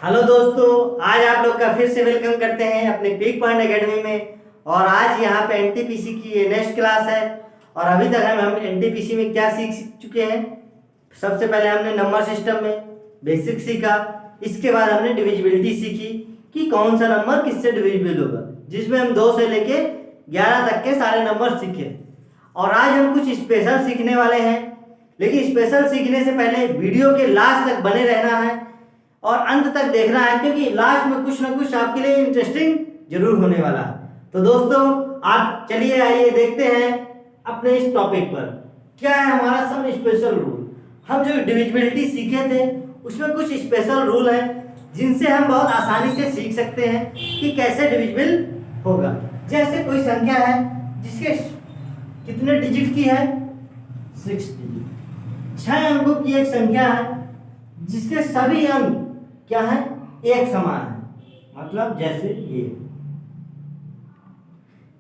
Hello दोस्तों, आज आप लोग का फिर से वेलकम करते हैं अपने पीक पॉइंट एकेडमी में। और आज यहाँ पे एनटीपीसी की ये नेक्स्ट क्लास है। और अभी तक हम एनटीपीसी में क्या सीख चुके हैं। सबसे पहले हमने नंबर सिस्टम में बेसिक सीखा। इसके बाद हमने डिविजिबिलिटी सीखी कि कौन सा नंबर किससे डिविजिबल होगा, जिसमें हम 2 से लेके 11 तक के सारे नंबर सीखे। और आज हम कुछ स्पेशल सीखने वाले हैं, लेकिन स्पेशल सीखने से पहले वीडियो के लास्ट तक बने रहना है और अंत तक देखना है, क्योंकि लास्ट में कुछ ना कुछ आपके लिए इंटरेस्टिंग जरूर होने वाला है। तो दोस्तों, आप चलिए आइए देखते हैं अपने इस टॉपिक पर क्या है हमारा सम स्पेशल रूल। हम जो डिविजिबिलिटी सीखे थे उसमें कुछ स्पेशल रूल हैं जिनसे हम बहुत आसानी से सीख सकते हैं कि कैसे डिविजिबल होगा। जैसे कोई संख्या है जिसके कितने डिजिट की है, 6 डिजिट। 6 अंकों की एक संख्या है जिसके सभी अंक क्या है, एक समान है। मतलब जैसे ये,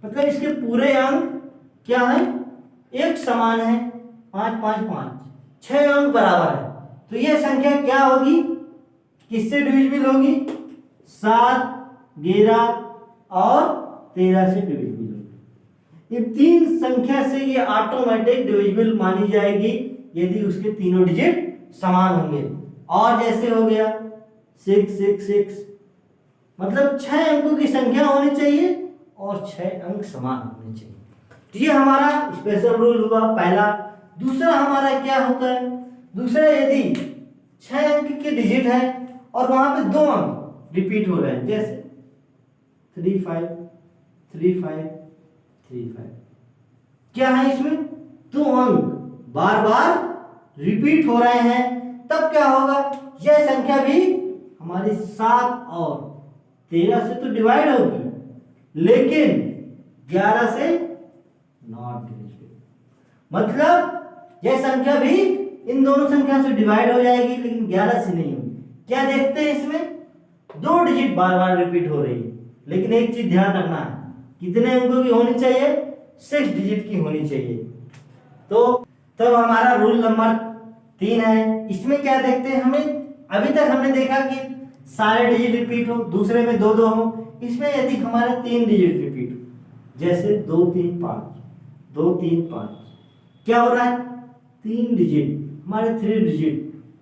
मतलब इसके पूरे अंक क्या है, एक समान है। 5 5 5 6 अंक बराबर है। तो ये संख्या क्या होगी, किससे डिविजिबल होगी? 7, 11 और 13 से डिविजिबल होगी। ये 3 संख्या से ये ऑटोमेटिक डिविजिबल मानी जाएगी यदि उसके तीनों डिजिट समान होंगे। और जैसे हो गया 6 6 6, मतलब 6 अंकों की संख्या होनी चाहिए और 6 अंक समान होने चाहिए। तो ये हमारा स्पेशल रूल हुआ पहला। दूसरा हमारा क्या होता है, दूसरा यदि 6 अंक के डिजिट है और वहां पे 2 अंक रिपीट हो रहे हैं, जैसे 3 5 3 5 3 5, क्या है इसमें 2 अंक बार बार रिपीट हो रहे हैं, तब क्या होगा, यह संख्या भी हमारी 7 और 13 से तो डिवाइड होगी, लेकिन 11 से नॉट डिविजिबल। मतलब यह संख्या भी इन दोनों संख्या से डिवाइड हो जाएगी, लेकिन 11 से नहीं होगी। क्या देखते हैं इसमें, 2 डिजिट बार बार रिपीट हो रही है, लेकिन एक चीज ध्यान रखना है, कितने अंकों की होनी चाहिए, 6 डिजिट की होनी चाहिए। तो तब हमारा रूल नंबर 3 है। इसमें क्या देखते हैं, हमें अभी तक हमने देखा कि सारे डिजिट रिपीट हो, दूसरे में 2 2 हो। इसमें यदि हमारे 3 डिजिट रिपीट हो, जैसे 2 3 5 2 3 5, क्या हो रहा है, 3 डिजिट हमारे 3 डिजिट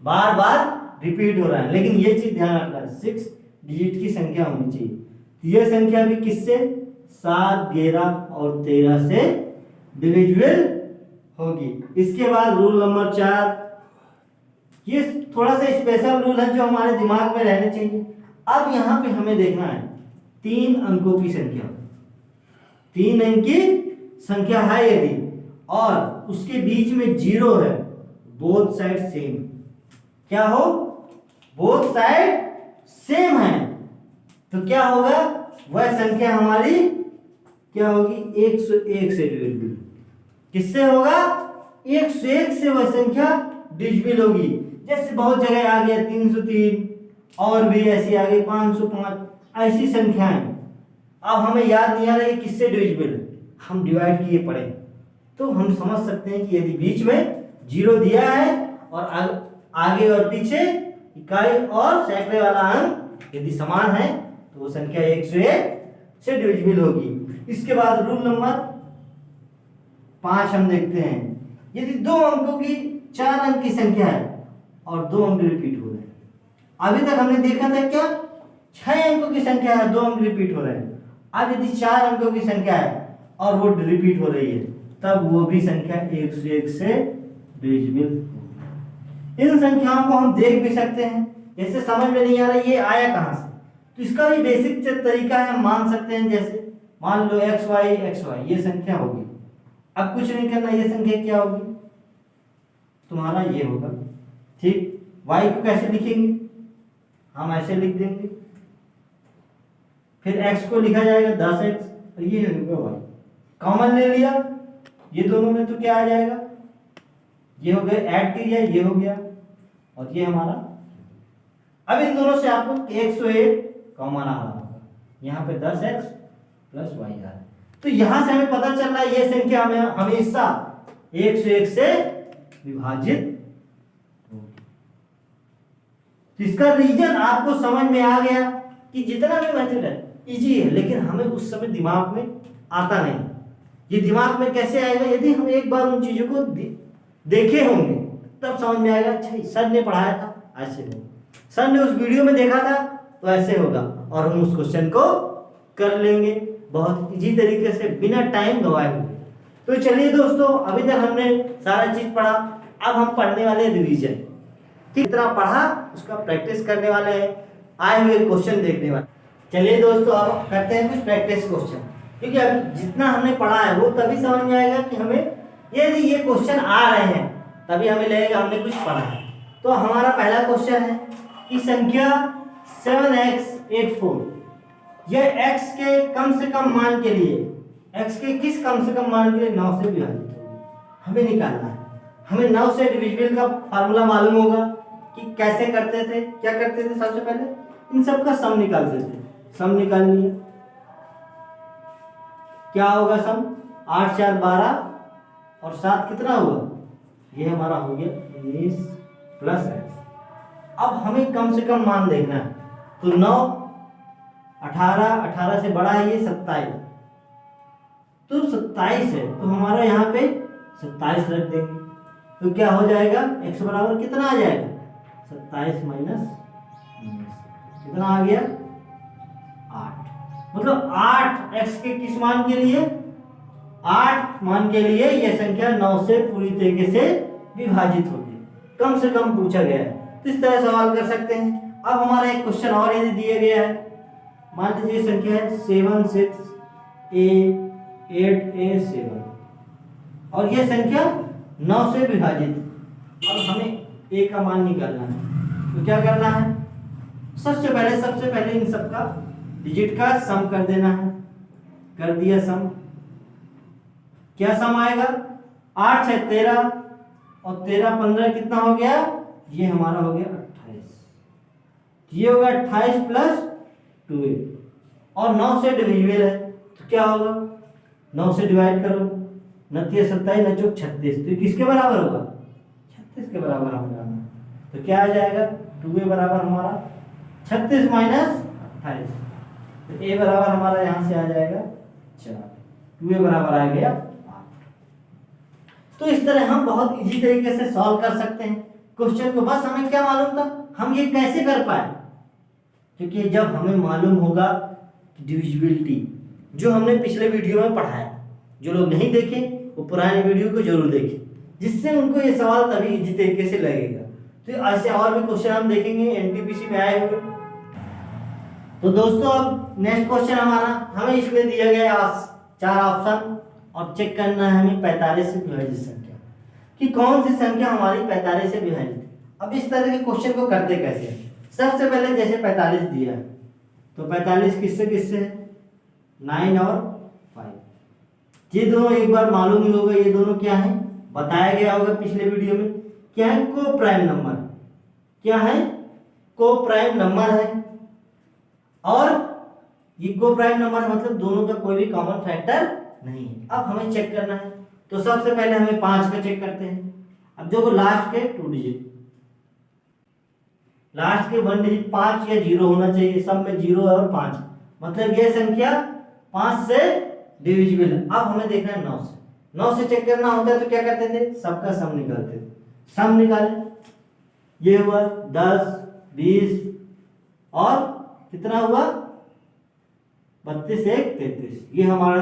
बार बार रिपीट हो रहा है, लेकिन ये चीज ध्यान रखना है 6 डिजिट की संख्या होनी चाहिए। तो यह संख्या भी किससे, 7 11 और 13 से डिविजिबल होगी। इसके बाद रूल नंबर 4, ये थोड़ा सा स्पेशल रूल है जो हमारे दिमाग में रहने चाहिए। अब यहाँ पे हमें देखना है 3 अंकों की संख्या, 3 अंक की संख्या है यदि और उसके बीच में 0 है, बोथ साइड सेम, क्या हो, बोथ साइड सेम है, तो क्या होगा, वह संख्या हमारी क्या होगी, 101 से डिविजिबल। किससे होगा, 101 से वह संख्या डिविजिबल होगी। जैसे बहुत जगह आ गया 303 और भी ऐसी आ गई 505, ऐसी संख्याएं। अब हमें याद नहीं आ रहा है किससे डिविजिबल है, हम डिवाइड किए पड़े, तो हम समझ सकते हैं कि यदि बीच में 0 दिया है और आगे और पीछे इकाई और सैकड़े वाला अंक यदि समान है तो वो संख्या 101 से डिविजिबल होगी। इसके बाद रूल नंबर 5 हम देखते हैं, यदि 2 अंकों की 4 अंक की संख्या है और 2 अंक रिपीट हो रहे हैं। अभी तक हमने देखा था क्या, 6 अंकों की संख्या है, 2 अंक रिपीट हो रहे हैं। अब यदि 4 अंकों की संख्या है और वो रिपीट हो रही है, तब वो भी संख्या 101 से डिविजिबल होगी। इन संख्याओं को हम देख भी सकते हैं, जैसे समझ में नहीं आ रहा ये आया कहां से, तो इसका भी बेसिक तरीका है, हम मान सकते हैं। जैसे मान लो xy ये संख्या होगी, अब कुछ नहीं करना, ये संख्या क्या होगी, तुम्हारा ये होगा, ठीक। y को कैसे लिखेंगे, हम ऐसे लिख देंगे, फिर x को लिखा जाएगा 10x और ये होगा y, कॉमन ले लिया, ये दोनों में तो क्या आ जाएगा, ये हो गया, ऐड किया, ये हो गया और ये हमारा। अब इन दोनों से आपको 101 कॉमन आ रहा होगा, यहाँ पे 10x प्लस y आ रहा है। तो यहां से हमें पता चल रहा है ये संख्या हमें हमेशा 101 से विभाजित होगी। तो इसका रीजन आपको समझ में आ गया कि जितना भी मेथड है इजी है, लेकिन हमें उस समय दिमाग में आता नहीं। ये दिमाग में कैसे आएगा? यदि हम एक बार उन चीजों को देखे होंगे तब समझ में आएगा, अच्छा सर ने पढ़ाया था ऐसे होगा, सर ने उस वीडियो में देखा था तो ऐसे होगा, और हम उस क्वेश्चन को कर लेंगे बहुत इजी तरीके से बिना टाइम गवाए हुए। तो चलिए दोस्तों, अभी तक हमने सारा चीज पढ़ा, अब हम पढ़ने वाले रिवीजन। कितना पढ़ा उसका प्रैक्टिस करने वाले हैं, आए हुए क्वेश्चन देखने वाले। चलिए दोस्तों, अब करते हैं कुछ प्रैक्टिस क्वेश्चन, क्योंकि अब जितना हमने पढ़ा है वो तभी समझ में आएगा कि हमें यदि ये क्वेश्चन आ रहे हैं तभी हमें लगेगा हमने कुछ पढ़ा है। तो हमारा पहला क्वेश्चन है कि संख्या 7x84 यह x के कम से कम मान के लिए, x के किस कम से कम मान के लिए 9 से विभाजित होगी, हमें निकालना है। हमें 9 से डिविजिबल का फार्मूला मालूम होगा कि कैसे करते थे, क्या करते थे। सबसे पहले इन सब का सम निकालते थे, सम निकाल लिया, क्या होगा सम, 8 4 12 और 7 कितना हुआ, ये हमारा हो गया 19 प्लस x। अब हमें कम से कम मान देखना है, तो 9 18 18 से बड़ा है ये 27, तो 27 है तो हमारा यहाँ पे 27 रख देंगे, तो क्या हो जाएगा x बराबर कितना आ जाएगा 27 माइनस कितना आ गया 8। मतलब 8 x के किस मान के लिए, 8 मान के लिए यह संख्या 9 से पूरी तरीके से विभाजित होगी, कम से कम पूछा गया है। तो इस तरह सवाल कर सकते हैं। अब हमारा एक क्वेश्चन और यदि दिया गया है, मान लीजिए संख्या है 7 6 8 7 और यह संख्या 9 से विभाजित। अब हमें a का मान निकालना है, तो क्या करना है, सबसे पहले इन सब का डिजिट का सम कर देना है। कर दिया सम, क्या सम आएगा, 8 6 13 और 13 15 कितना हो गया, ये हमारा हो गया 28। ये होगा 28 प्लस 2a और 9 से डिविजिबल है, तो क्या होगा 9 से डिवाइड करो, 29 27 9 36, तो किसके बराबर होगा 36 के बराबर हमें आना। तो क्या आ जाएगा 2a बराबर हमारा 36 माइनस 28, तो a बराबर हमारा यहाँ से आ जाएगा 4, 2a बराबर आ गया 8। तो इस तरह हम बहुत इजी तरीके से सॉल्व कर सकते हैं क्वेश्चन को। बस हमें क्या मालूम था, हम ये कैसे कर पाए, क्योंकि जब हमें मालूम होगा डिविजिबिलिटी, जो हमने पिछले वीडियो में पढ़ाया, जो लोग नहीं देखे वो पुराने वीडियो को जरूर देखें, जिससे उनको ये सवाल तभी इजी तरीके से लगेगा। तो ऐसे और भी क्वेश्चन हम देखेंगे एनटीपीसी में आए हुए। तो दोस्तों, अब नेक्स्ट क्वेश्चन हमारा, हमें इसमें दिया गया 4 ऑप्शन और चेक करना है हमें 45 से विभाजित संख्या कि कौन सी संख्या हमारी 45 से विभाजित है। अब इस तरह के क्वेश्चन को करते कैसे हैं, सबसे पहले जैसे 45 दिया है तो 45 किससे किससे है, 9 और 5। ये दोनों एक बार मालूम ही होगा, ये दोनों क्या है, बताया गया होगा पिछले वीडियो में, क्या है, को प्राइम नंबर। क्या है, को प्राइम नंबर है, और ये को प्राइम नंबर मतलब दोनों का कोई भी कॉमन फैक्टर नहीं है। अब हमें चेक करना है, तो सबसे पहले हमें 5 का चेक करते हैं। अब देखो लास्ट के 2 डिजिट, लास्ट के 1 डिजिट 5 या 0 होना चाहिए, सब में 0 है और 5, मतलब यह संख्या 5 से डिविजिबल है। अब हमें देखना है 9 से, 9 से चेक करना होता है तो क्या करते थे, सबका सम निकालते थे। सम निकाले, ये हुआ 10 20 और कितना हुआ 32 1 33, ये हमारा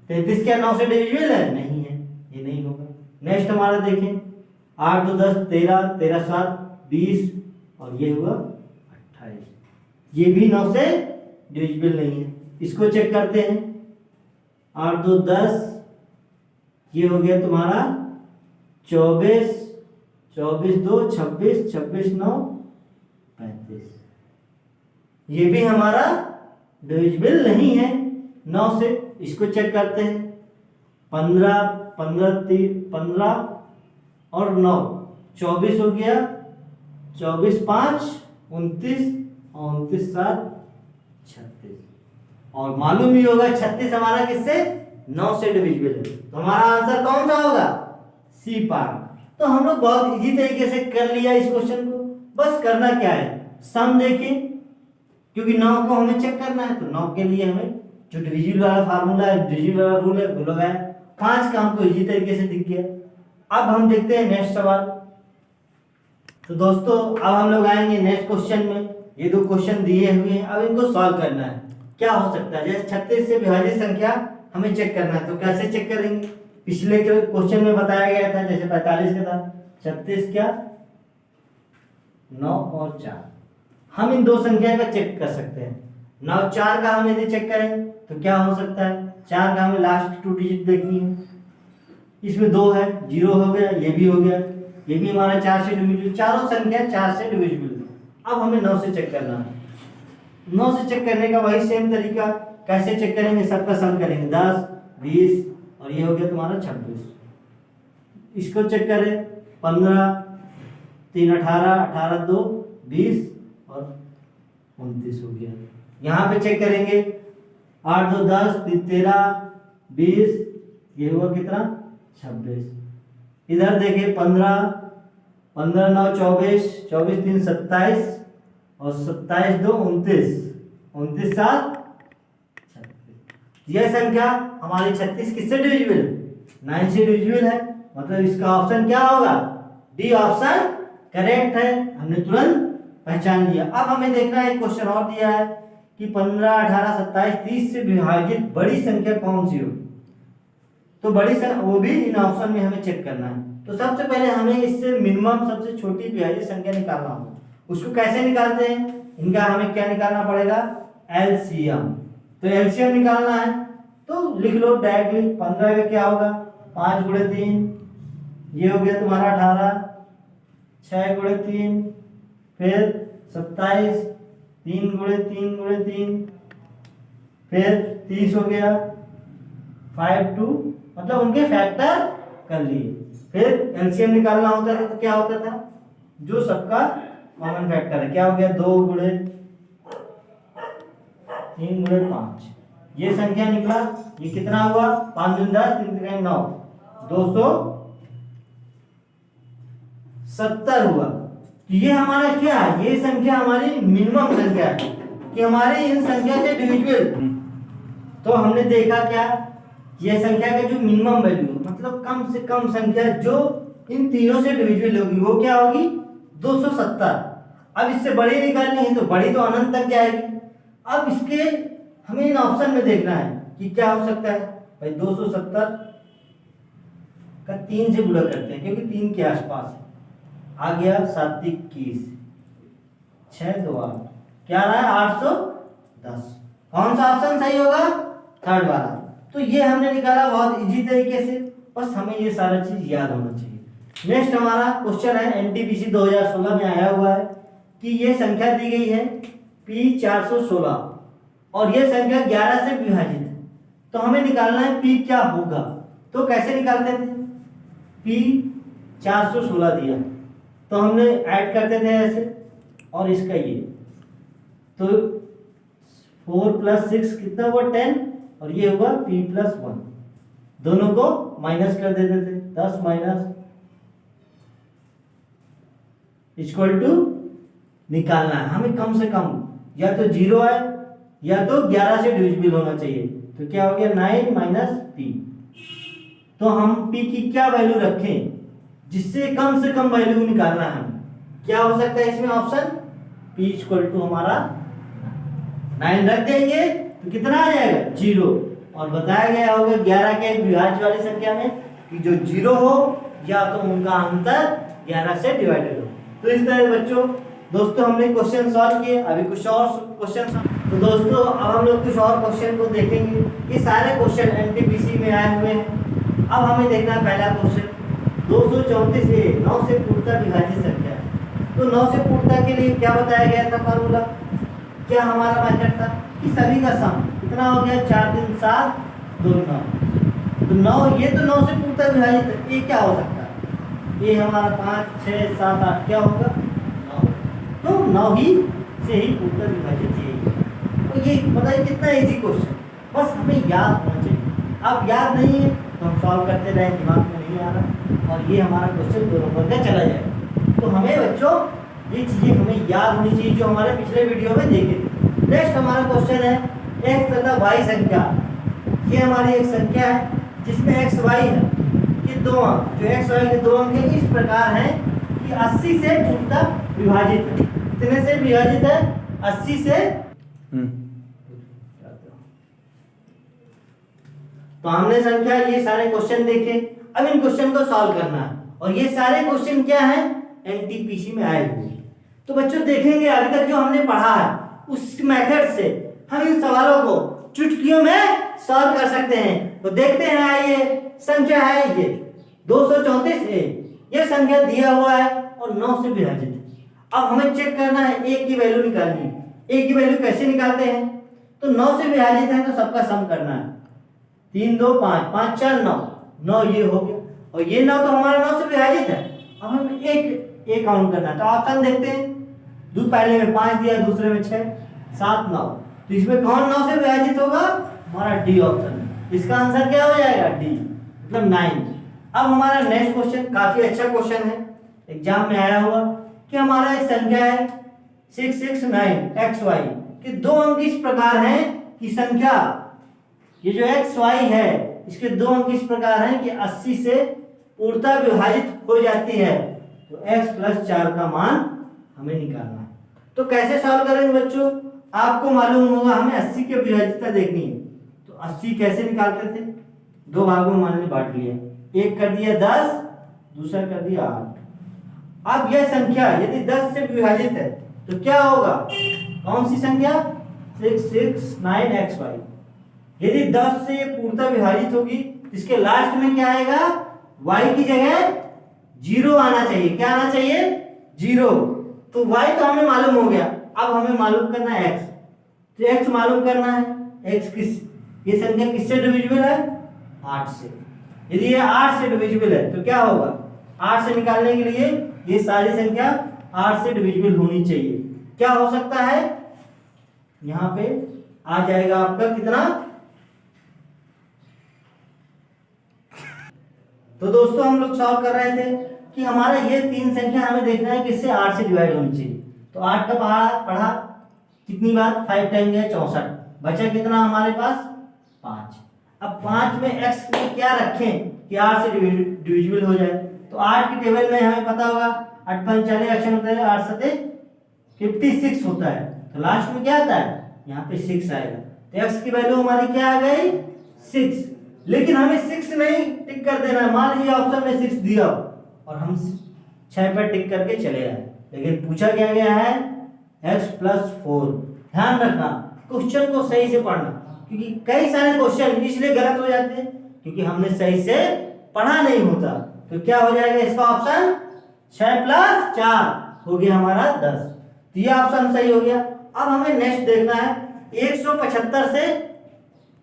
33 क्या 9 से डिविजिबल है, नहीं है, ये नहीं होगा। नेक्स्ट हमारा देखें 8 2 10 13 13 7 20 और ये हुआ 28, ये भी 9 से डिविजिबल नहीं है। इसको चेक करते हैं, 8 2 10, ये हो गया तुम्हारा 24 24 2 26 26 9 35, ये भी हमारा डिविजिबल नहीं है 9 से। इसको चेक करते हैं, 15 15 15 और 9 24 हो गया, 24 5 29 और 29 7 36, और मालूम ही होगा 36 हमारा किससे 9 से डिविजिबल है, तो हमारा आंसर कौन सा होगा, सी पार्ट। तो हम लोग बहुत इजी तरीके से कर लिया इस क्वेश्चन को। बस करना क्या है, सम देखें, क्योंकि 9 को हमें चेक करना है, तो 9 के लिए हमें जो डिविजिबल वाला फार्मूला है, डिविजिबल वाला रूल है वो लगाया। 5 का हमको इजी तरीके से दिख गया। अब हम देखते हैं नेक्स्ट सवाल। तो दोस्तों अब हम लोग आएंगे नेक्स्ट क्वेश्चन में। ये 2 क्वेश्चन दिए हुए हैं, अब इनको सॉल्व करना है। क्या हो सकता है, जैसे 36 से विभाजित संख्या हमें चेक करना है, तो कैसे चेक करेंगे। पिछले के क्वेश्चन में बताया गया था, जैसे 45 का था, 36 क्या 9 और 4। हम इन 2 संख्या का चेक कर सकते हैं। 9 4 का हम यदि चेक करें तो क्या हो सकता है, 4 का हमें लास्ट 2 डिजिट देखनी है। इसमें 2 है, 0 हो गया, ये भी हो गया, ये भी हमारा 4 से डिविजिबल, चारों संख्या 4 से डिविजिबल। अब हमें 9 से चेक करना है। 9 से चेक करने का वही सेम तरीका, कैसे चेक करेंगे, सबका सम करेंगे, 10 20 और ये हो गया तुम्हारा 26। इसको चेक करें, 15 3 18 18 2 20 और 29 हो गया। यहाँ पे चेक करेंगे, 8 2 10 3 13 20, ये हुआ कितना 26। इधर देखिए 15 15 9 24 24 3 27 और 27 2 29 29 7 36। यह संख्या हमारी 36 किससे डिविजिबल है, 9 से डिविजिबल है। मतलब इसका ऑप्शन क्या होगा, डी ऑप्शन करेक्ट है, हमने तुरंत पहचान लिया। अब हमें देखना है, क्वेश्चन और दिया है कि 15 18 27 30 से विभाजित बड़ी संख्या कौन सी होगी। तो बड़ी संख्या वो भी इन ऑप्शन में हमें चेक करना है। तो सबसे पहले हमें इससे मिनिमम सबसे छोटी विभाजित संख्या निकालना होगा। उसको कैसे निकालते हैं, इनका हमें क्या निकालना पड़ेगा, एलसीएम। तो एलसीएम निकालना है तो लिख लो डायरेक्टली। 15 का क्या होगा, 5 गुणे 3, ये हो गया तुम्हारा 18, 6 गुणे 3, फिर 27, 3 गुणे 3 गुणे 3, फिर 30 हो गया, 5 2, मतलब उनके फैक्टर कर लिए। फिर एलसीएम निकालना होता था तो क्या होता था, जो सबका कॉमन फैक्टर है, क्या हो गया 2 गुणे 3 गुणे 5, ये संख्या निकला। ये कितना हुआ, 5 दूनी 10 3 3 9, 270 हुआ। तो ये हमारा क्या है, ये संख्या हमारी मिनिमम संख्या है कि हमारे इन संख्या से डिविजिबल। तो हमने देखा क्या, ये संख्या का जो मिनिमम वैल्यू, मतलब कम से कम संख्या जो इन तीनों से डिविजिबल होगी, वो क्या होगी 270। अब इससे बड़ी निकालनी है तो बड़ी तो अनंत तक जाएगी। अब इसके हमें इन ऑप्शन में देखना है कि क्या हो सकता है। भाई 270 का 3 से गुणा करते हैं क्योंकि 3 के आसपास है। आ गया 7 21, 6 2 8, क्या रहा है 810। कौन सा ऑप्शन सही होगा, थर्ड वाला। तो ये हमने निकाला बहुत इजी तरीके से, बस हमें ये सारा चीज याद होना चाहिए। नेक्स्ट हमारा क्वेश्चन है, एनटीपीसी 2016 में आया हुआ है कि ये संख्या दी गई है P 416 और ये संख्या 11 से विभाजित है। तो हमें निकालना है P क्या होगा। तो कैसे निकालते थे, P 416 दिया तो हमने ऐड करते थे ऐसे, और इसका ये तो 4 + 6 कितना हुआ 10, और ये हुआ P + 1, दोनों को माइनस कर देते थे। 10 माइनस इक्वल टू निकालना है हमें, कम से कम या तो 0 है या तो 11 से डिविजिबल होना चाहिए। तो क्या हो गया 9 - P। तो हम P की क्या वैल्यू रखें जिससे कम से कम वैल्यू निकालना है हमें। क्या हो सकता है इसमें ऑप्शन, P = हमारा 9 रख देंगे तो कितना आ जाएगा 0। और बताया गया होगा 11 के विभाज्य वाली संख्या में कि जो 0 हो या तो उनका अंतर 11 से डिवाइडेड हो। तो इस तरह बच्चों दोस्तों हमने क्वेश्चन सॉल्व किए। अभी कुछ और क्वेश्चन, तो दोस्तों अब हम लोग कुछ और क्वेश्चन को देखेंगे। ये सारे क्वेश्चन एनटीपीसी में आए हुए हैं। अब हमें देखना है पहला क्वेश्चन, 234 ए 9 से पूर्णतः विभाजित संख्या है। तो 9 से पूर्णतः के लिए क्या बताया गया था फार्मूला, क्या हमारा मेथड था कि सभी का सम कितना हो गया 4 3 7 2 9। तो 9, ये तो 9 से पूर्णतः विभाजित है, ये क्या हो सकता है, ये हमारा 5 6 7 8 क्या होगा 9। तो 9 ही से ही पूर्णतः विभाजित है। तो ये बताइए कितना इजी क्वेश्चन, बस हमें याद होना चाहिए। अब याद नहीं है तो हम सॉल्व करते रहें, दिमाग में नहीं आ रहा और ये हमारा क्वेश्चन 2 नंबर का चला जाएगा। तो हमें बच्चों ये चीजें हमें याद होनी चाहिए जो हमारे पिछले वीडियो में देखे थे। नेक्स्ट हमारा क्वेश्चन है एक्स तथा वाई संख्या। ये हमारी एक संख्या है जिसमें एक्स वाई है कि दो अंक, जो एक्स वाई के दो अंक है इस प्रकार हैं कि 80 से पूर्णतः विभाजित है। कितने से विभाजित है? 80 से। तो हमने संख्या ये सारे क्वेश्चन देखे, अब इन क्वेश्चन को सॉल्व करना है और ये सारे क्वेश्चन क्या है? एनटीपीसी में आए हुए। तो बच्चों देखेंगे अभी तक जो हमने पढ़ा है उस मेथड से हम इन सवालों को चुटकियों में सॉल्व कर सकते हैं। तो देखते हैं, आइए। संख्या है ये 234 है, ये संख्या दिया हुआ है और 9 से विभाजित है। अब हमें चेक करना है ए की वैल्यू निकालनी है। ए की वैल्यू कैसे निकालते हैं? तो 9 से विभाजित है तो सबका सम करना है। 3 2 5 5 4 9, 9 ये हो गया और ये 9 तो हमारा 9 से विभाजित है। अब हमें एक काउंट करना है। तो ऑप्शन देखते हैं, पहले में 5 दिया, दूसरे में 6 7 9, तो इसमें कौन 9 से विभाजित होगा? हमारा डी ऑप्शन। इसका आंसर क्या हो जाएगा? डी, मतलब 9। अब हमारा नेक्स्ट क्वेश्चन काफी अच्छा क्वेश्चन है, एग्जाम में आया हुआ कि हमारा एक संख्या है 669 एक्स वाई के दो अंक इस प्रकार हैं कि संख्या ये जो एक्स वाई है इसके दो अंक इस प्रकार हैं कि 80 से पूर्णतः विभाजित हो जाती है। तो x प्लस 4 का मान हमें निकालना है। तो कैसे सॉल्व करेंगे बच्चों? आपको मालूम होगा हमें 80 की विभाज्यता देखनी है। तो 80 कैसे निकालते थे? दो भागों में मान ली बांट लिया, एक कर दिया 10, दूसरा कर दिया 8। अब यह संख्या यदि 10 से विभाजित है तो क्या होगा? कौन सी संख्या? 669 एक्स वाई। यदि 10 से ये पूर्णतः विभाजित होगी इसके लास्ट में क्या आएगा? y की जगह 0 आना चाहिए। क्या आना चाहिए? 0। तो y तो हमें मालूम हो गया, अब हमें मालूम करना है x। तो x मालूम करना है, x ये संख्या किससे डिविजिबल है? 8 से। यदि ये 8 से डिविजिबल है तो क्या होगा? 8 से निकालने के लिए ये सारी संख्या 8 से डिविजिबल होनी चाहिए। क्या हो सकता है? यहाँ पे आ जाएगा आपका कितना? तो दोस्तों हम लोग सॉल्व कर रहे थे कि हमारा ये तीन संख्या हमें देखना है किससे 8 से डिवाइड होनी चाहिए। तो 8 का पढ़ा कितनी बार? 5 टाइम गया 64, बचा कितना हमारे पास? 5। अब 5 में x में क्या रखें कि 8 से डिविजिबल हो जाए? तो 8 की टेबल में हमें पता होगा 8 5 40 अक्षर होता है, 8 7 56 होता है। तो लास्ट में क्या आता है? यहाँ पे 6 आएगा। तो x की वैल्यू हमारी क्या आ गई? 6। लेकिन हमें 6 नहीं टिक कर देना है। मान लीजिए ऑप्शन में 6 दिया और हम 6 पर टिक करके चले आए, लेकिन पूछा क्या गया है? x plus 4। ध्यान रखना, क्वेश्चन को सही से पढ़ना, क्योंकि कई सारे क्वेश्चन इसलिए गलत हो जाते हैं क्योंकि हमने सही से पढ़ा नहीं होता। तो क्या हो जाएगा इसका ऑप्शन? 6 प्लस 4 हो गया हमारा 10। तो ये ऑप्शन सही हो गया। अब हमें नेक्स्ट देखना है 175 से।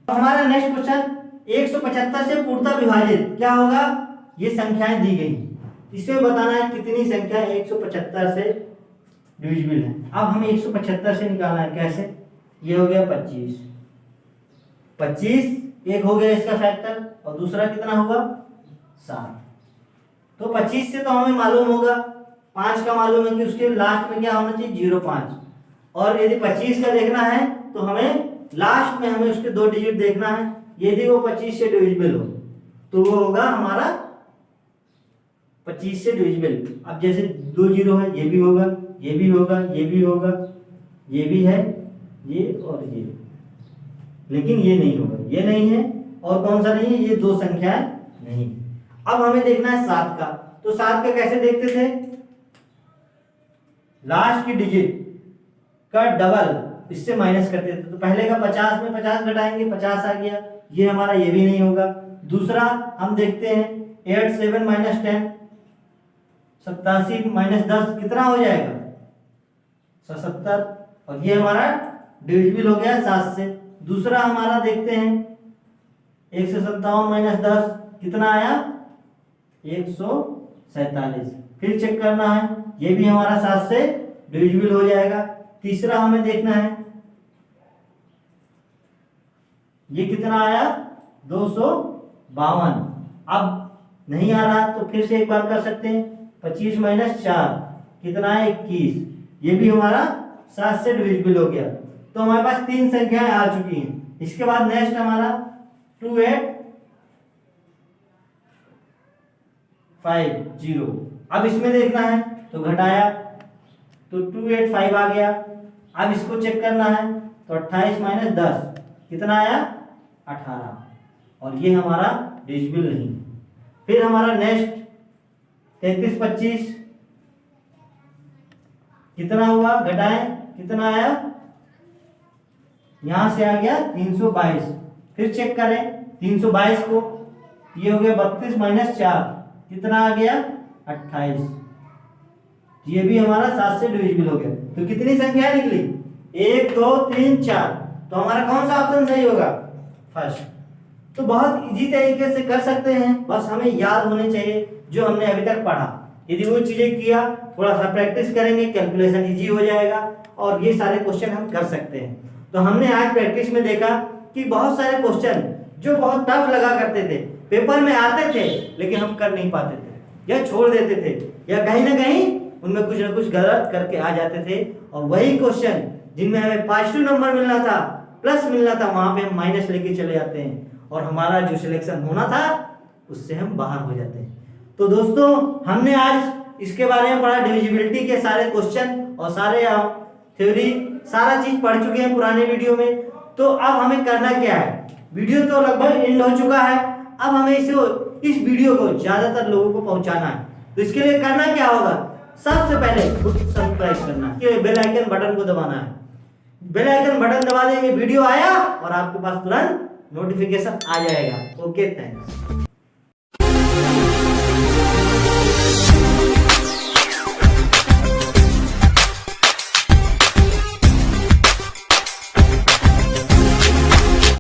हमारा नेक्स्ट क्वेश्चन 175 से पूर्णतः विभाजित क्या होगा? ये संख्याएं दी गई, इसमें बताना है कितनी संख्या 175 से डिविजिबल है। अब हमें 175 से निकालना है। कैसे? ये हो गया 25, 25 एक हो गया इसका फैक्टर और दूसरा कितना होगा? 7। तो 25 से तो हमें मालूम होगा, 5 का मालूम है कि उसके लास्ट में क्या होना चाहिए? 0.5। और यदि 25 का देखना है तो हमें लास्ट में हमें उसके 2 डिजिट देखना है। यदि वो 25 से डिविजिबल हो तो वो होगा हमारा 25 से डिविजिबल। अब जैसे 2 0 है, ये भी होगा, ये भी होगा, ये भी होगा, ये भी है, ये और ये, लेकिन ये नहीं होगा, ये नहीं है। और कौन सा नहीं है? ये 2 संख्याएं नहीं। अब हमें देखना है 7 का। तो 7 का कैसे देखते थे? लास्ट की डिजिट का डबल इससे माइनस करते थे। तो पहले का 50 में 50 घटाएंगे, 50 आ गया, ये हमारा ये भी नहीं होगा। दूसरा हम देखते हैं 8 7 माइनस 10, 87 माइनस 10 कितना हो जाएगा? 77। और ये हमारा डिविजिबल हो गया 7 से। दूसरा हमारा देखते हैं 157 माइनस 10 कितना आया? 147। फिर चेक करना है, ये भी हमारा 7 से डिविजिबल हो जाएगा। तीसरा हमें देखना है, ये कितना आया? 252। अब नहीं आ रहा तो फिर से एक बार कर सकते हैं, 25 माइनस 4 कितना है 21, ये भी हमारा 7 से डिविजिबल हो गया। तो हमारे पास 3 संख्याएं आ चुकी हैं। इसके बाद नेक्स्ट हमारा 2850। अब इसमें देखना है तो घटाया तो 285 आ गया। अब इसको चेक करना है तो 28 माइनस 10 कितना आया 18, और ये हमारा डिविजिबल नहीं। फिर हमारा नेक्स्ट 3325 कितना हुआ, घटाएं कितना आया, यहां से आ गया 322। फिर चेक करें 322 को, ये हो गया 32 माइनस 4 कितना आ गया 28, ये भी हमारा 7 से डिविजिबल हो गया। तो कितनी संख्या निकली 1 2 3 4, तो हमारा कौन सा ऑप्शन सही होगा, फर्स्ट। तो बहुत इजी तरीके से कर सकते हैं, बस हमें याद होने चाहिए जो हमने अभी तक पढ़ा। यदि वो चीजें किया, थोड़ा सा प्रैक्टिस करेंगे, कैलकुलेशन इजी हो जाएगा और ये सारे क्वेश्चन हम कर सकते हैं। तो हमने आज प्रैक्टिस में देखा कि बहुत सारे क्वेश्चन जो बहुत टफ लगा करते थे, पेपर में आते थे लेकिन हम कर नहीं पाते थे या छोड़ देते थे, या कहीं ना कहीं उनमें कुछ ना कुछ गलत करके आ जाते थे। और वही क्वेश्चन जिनमें हमें पॉजिटिव नंबर मिलना था, प्लस मिलना था, वहां पे हम माइनस लेके चले जाते हैं और हमारा जो सिलेक्शन होना था उससे हम बाहर हो जाते हैं। तो दोस्तों हमने आज इसके बारे में पढ़ा, डिविजिबिलिटी के सारे क्वेश्चन और सारे थ्योरी, सारा चीज पढ़ चुके हैं पुराने वीडियो में। तो अब हमें करना क्या है, वीडियो तो लगभग एंड हो चुका है, अब हमें इस वीडियो को ज्यादातर लोगों को पहुंचाना है। तो इसके लिए करना क्या होगा, सबसे पहले खुद सब्सक्राइब करना, बेल आइकन बटन को दबाना है। बेल आइकन बटन दबा देंगे, वीडियो आया और आपके पास तुरंत नोटिफिकेशन आ जाएगा। Okay, thanks.